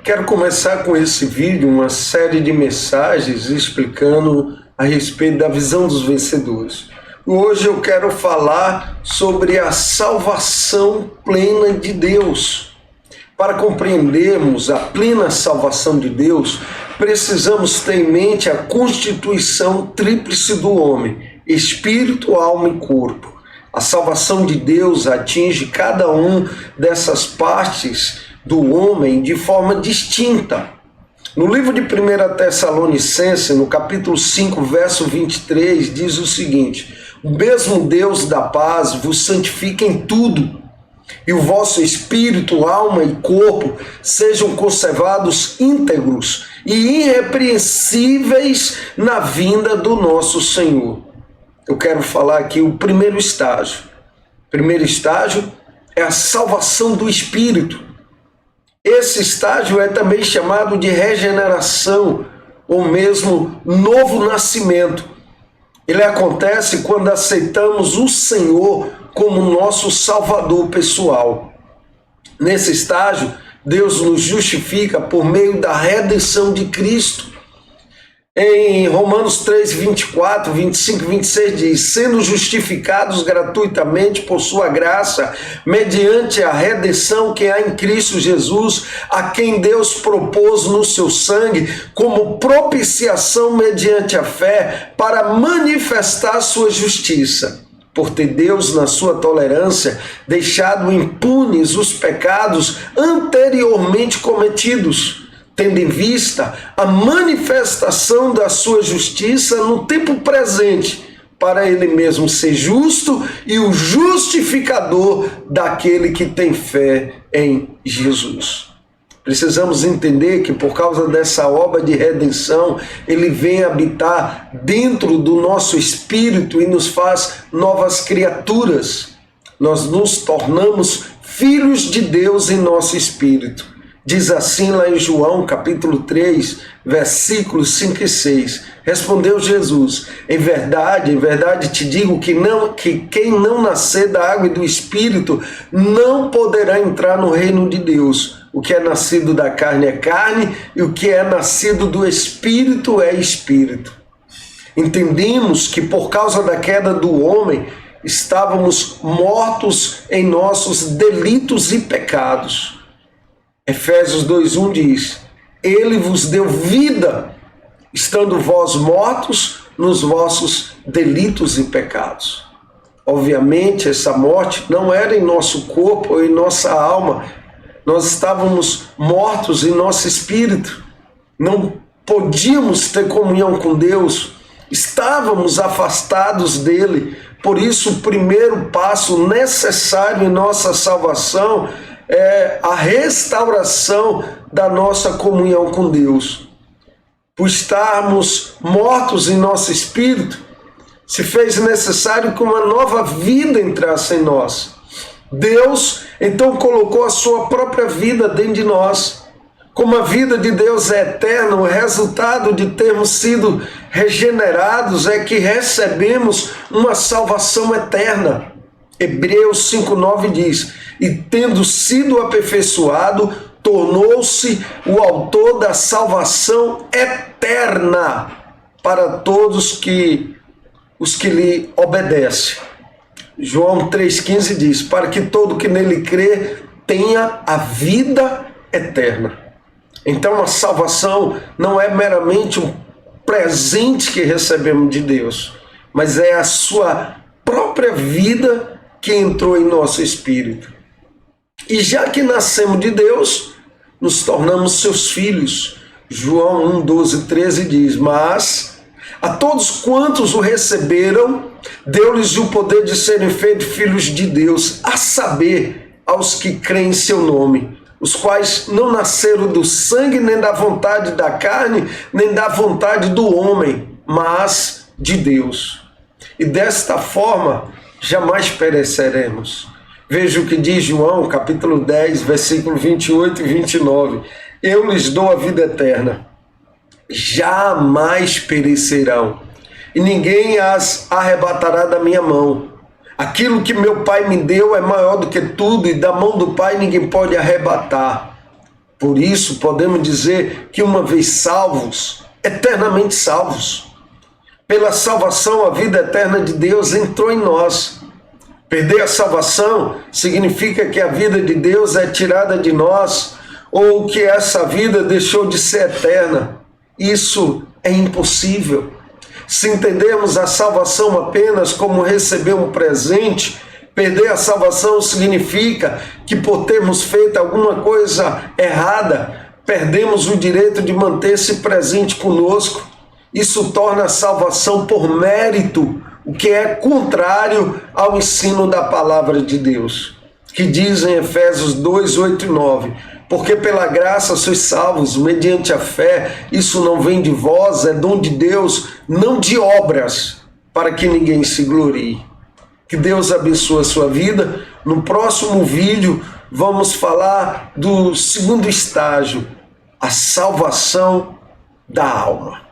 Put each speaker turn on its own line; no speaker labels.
Quero começar com esse vídeo uma série de mensagens explicando a respeito da visão dos vencedores. Hoje eu quero falar sobre a salvação plena de Deus. Para compreendermos a plena salvação de Deus, precisamos ter em mente a constituição tríplice do homem, espírito, alma e corpo. A salvação de Deus atinge cada uma dessas partes do homem de forma distinta. No livro de 1 Tessalonicenses, no capítulo 5, verso 23, diz o seguinte: o mesmo Deus da paz vos santifica em tudo, e o vosso espírito, alma e corpo sejam conservados íntegros e irrepreensíveis na vinda do nosso Senhor. Eu quero falar aqui o primeiro estágio. O primeiro estágio é a salvação do espírito. Esse estágio é também chamado de regeneração, ou mesmo novo nascimento. Ele acontece quando aceitamos o Senhor como nosso Salvador pessoal. Nesse estágio, Deus nos justifica por meio da redenção de Cristo. Em Romanos 3, 24, 25 e 26 diz: sendo justificados gratuitamente por sua graça, mediante a redenção que há em Cristo Jesus, a quem Deus propôs no seu sangue, como propiciação mediante a fé, para manifestar sua justiça. Por ter Deus, na sua tolerância, deixado impunes os pecados anteriormente cometidos, tendo em vista a manifestação da sua justiça no tempo presente, para ele mesmo ser justo e o justificador daquele que tem fé em Jesus. Precisamos entender que por causa dessa obra de redenção, ele vem habitar dentro do nosso espírito e nos faz novas criaturas. Nós nos tornamos filhos de Deus em nosso espírito. Diz assim lá em João, capítulo 3, versículos 5 e 6. Respondeu Jesus: em verdade te digo que quem não nascer da água e do Espírito não poderá entrar no reino de Deus. O que é nascido da carne é carne, e o que é nascido do Espírito é Espírito. Entendemos que por causa da queda do homem, estávamos mortos em nossos delitos e pecados. Efésios 2:1 diz: ele vos deu vida, estando vós mortos nos vossos delitos e pecados. Obviamente, essa morte não era em nosso corpo ou em nossa alma. Nós estávamos mortos em nosso espírito. Não podíamos ter comunhão com Deus. Estávamos afastados dele. Por isso, o primeiro passo necessário em nossa salvação é a restauração da nossa comunhão com Deus. Por estarmos mortos em nosso espírito, se fez necessário que uma nova vida entrasse em nós. Deus, então, colocou a sua própria vida dentro de nós. Como a vida de Deus é eterna, o resultado de termos sido regenerados é que recebemos uma salvação eterna. Hebreus 5:9 diz: e tendo sido aperfeiçoado, tornou-se o autor da salvação eterna para todos os que lhe obedecem. João 3,15 diz: para que todo que nele crê tenha a vida eterna. Então a salvação não é meramente um presente que recebemos de Deus, mas é a sua própria vida que entrou em nosso espírito. E já que nascemos de Deus, nos tornamos seus filhos. João 1:12-13 diz: mas a todos quantos o receberam, deu-lhes o poder de serem feitos filhos de Deus, a saber, aos que creem em seu nome, os quais não nasceram do sangue, nem da vontade da carne, nem da vontade do homem, mas de Deus. E desta forma, jamais pereceremos. Veja o que diz João, capítulo 10, versículo 28 e 29. Eu lhes dou a vida eterna. Jamais perecerão, e ninguém as arrebatará da minha mão. Aquilo que meu Pai me deu é maior do que tudo, e da mão do Pai ninguém pode arrebatar. Por isso, podemos dizer que uma vez salvos, eternamente salvos. Pela salvação, a vida eterna de Deus entrou em nós. Perder a salvação significa que a vida de Deus é tirada de nós, ou que essa vida deixou de ser eterna. Isso é impossível. Se entendermos a salvação apenas como receber um presente, perder a salvação significa que por termos feito alguma coisa errada, perdemos o direito de manter esse presente conosco. Isso torna a salvação por mérito, o que é contrário ao ensino da palavra de Deus, que diz em Efésios 2, 8 e 9, porque pela graça sois salvos, mediante a fé, isso não vem de vós, é dom de Deus, não de obras, para que ninguém se glorie. Que Deus abençoe a sua vida. No próximo vídeo vamos falar do segundo estágio, a salvação da alma.